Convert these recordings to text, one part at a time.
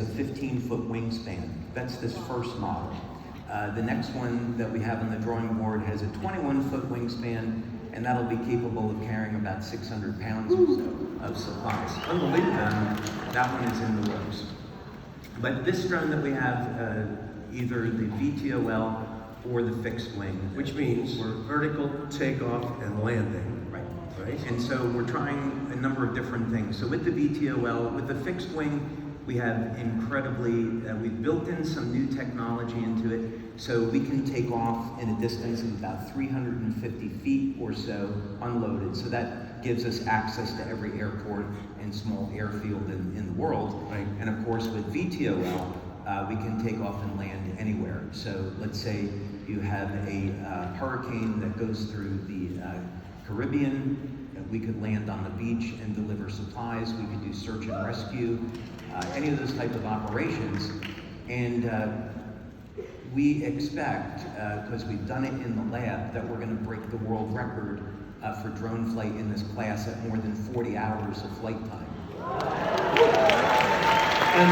a 15-foot wingspan. That's this first model. The next one that we have on the drawing board has a 21-foot wingspan, and that'll be capable of carrying about 600 pounds or so of supplies. Unbelievable. That one is in the works. But this drone that we have, either the VTOL or the fixed wing. Which means we're vertical takeoff and landing. right. Right? And so we're trying a number of different things. So with the VTOL, with the fixed wing, we have we've built in some new technology into it, so we can take off in a distance of about 350 feet or so unloaded. So that gives us access to every airport and small airfield in the world. Right. And of course with VTOL, we can take off and land anywhere. So let's say you have a hurricane that goes through the Caribbean. We could land on the beach and deliver supplies. We could do search and rescue, any of those type of operations. And we expect, because we've done it in the lab, that we're going to break the world record for drone flight in this class at more than 40 hours of flight time. And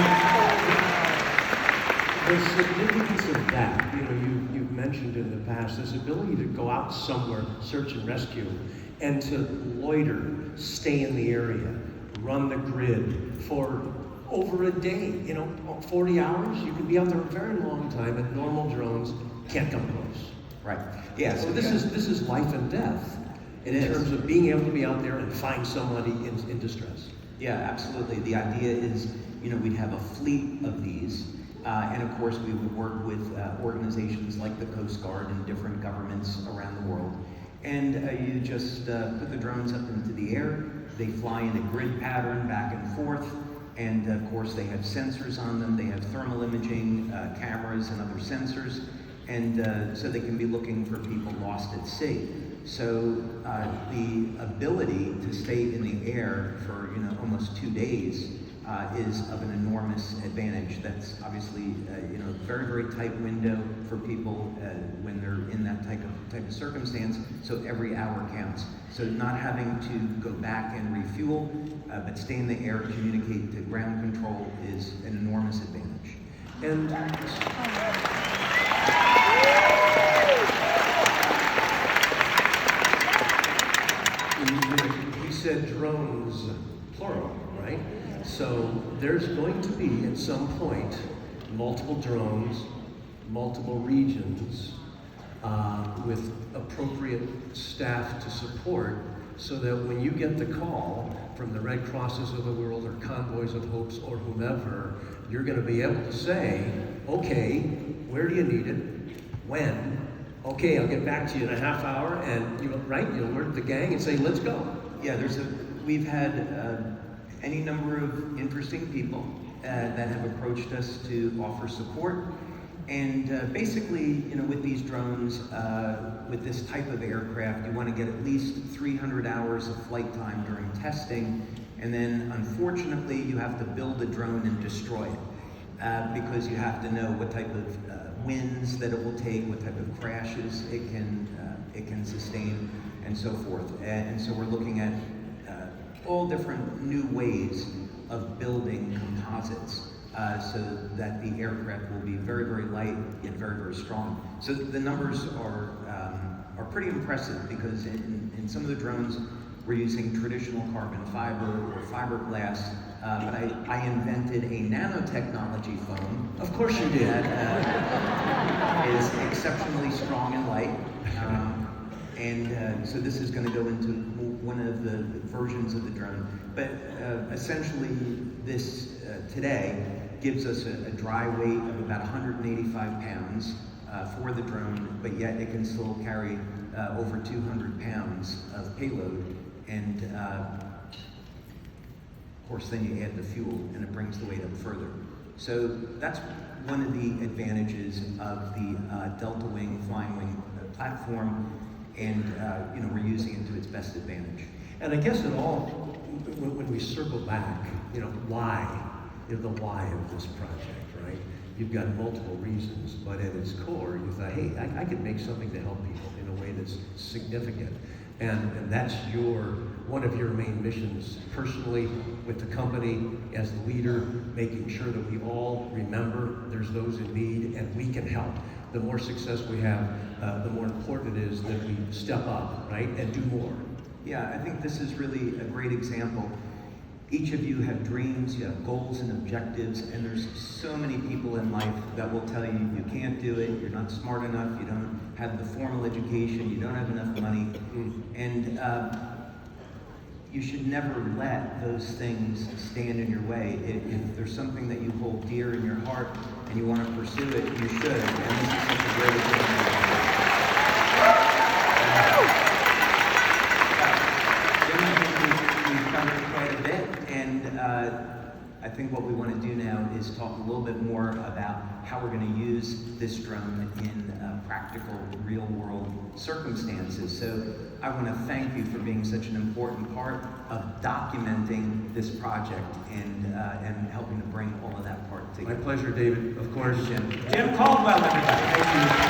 the significance of that, you've mentioned in the past, this ability to go out somewhere, search and rescue, and to loiter, stay in the area, run the grid for over a day, 40 hours, you can be out there a very long time, and normal drones can't come close. Right. Yeah. So this is life and death in terms of being able to be out there and find somebody in distress. Yeah, absolutely. The idea is, we'd have a fleet of these, and of course we would work with organizations like the Coast Guard and different governments around the world. And you just put the drones up into the air. They fly in a grid pattern back and forth. And of course they have sensors on them. They have thermal imaging cameras and other sensors. And so they can be looking for people lost at sea. So the ability to stay in the air for almost 2 days is of an enormous advantage. That's obviously very, very tight window for people when they're in that type of circumstance. So every hour counts. So not having to go back and refuel, but stay in the air, communicate to ground control is an enormous advantage. And you said drones, plural, right? So there's going to be, at some point, multiple drones, multiple regions, with appropriate staff to support, so that when you get the call from the Red Crosses of the world or Convoys of Hopes or whomever, you're going to be able to say, okay, where do you need it? When? Okay, I'll get back to you in a half hour, and you'll alert the gang and say, let's go. Yeah, we've had any number of interesting people that have approached us to offer support. And basically, with these drones, with this type of aircraft, you want to get at least 300 hours of flight time during testing. And then, unfortunately, you have to build a drone and destroy it because you have to know what type of winds that it will take, what type of crashes it can sustain, and so forth. And so we're looking at all different new ways of building composites so that the aircraft will be very, very light yet very, very strong. So the numbers are pretty impressive because in some of the drones we're using traditional carbon fiber or fiberglass, but I invented a nanotechnology foam. Of course you did. That is exceptionally strong and light. And so this is going to go into one of the versions of the drone. But essentially, this today gives us a dry weight of about 185 pounds for the drone, but yet it can still carry over 200 pounds of payload. And of course, then you add the fuel, and it brings the weight up further. So that's one of the advantages of the Delta Wing flying wing platform. And we're using it to its best advantage. And I guess it all, when we circle back, why, the why of this project, right? You've got multiple reasons, but at its core, you thought, hey, I could make something to help people in a way that's significant. And that's one of your main missions personally with the company as the leader, making sure that we all remember there's those in need and we can help. The more success we have, the more important it is that we step up, right, and do more. Yeah, I think this is really a great example. Each of you have dreams, you have goals and objectives, and there's so many people in life that will tell you you can't do it, you're not smart enough, you don't have the formal education, you don't have enough money, and you should never let those things stand in your way. If there's something that you hold dear in your heart and you want to pursue it, you should, and this is such a great example. We've covered quite a bit, and I think what we want to do now is talk a little bit more about how we're going to use this drone in practical, real-world circumstances. So I want to thank you for being such an important part of documenting this project and helping to bring all of that part together. My pleasure, David, of course. Jim Caldwell, everybody. Thank you.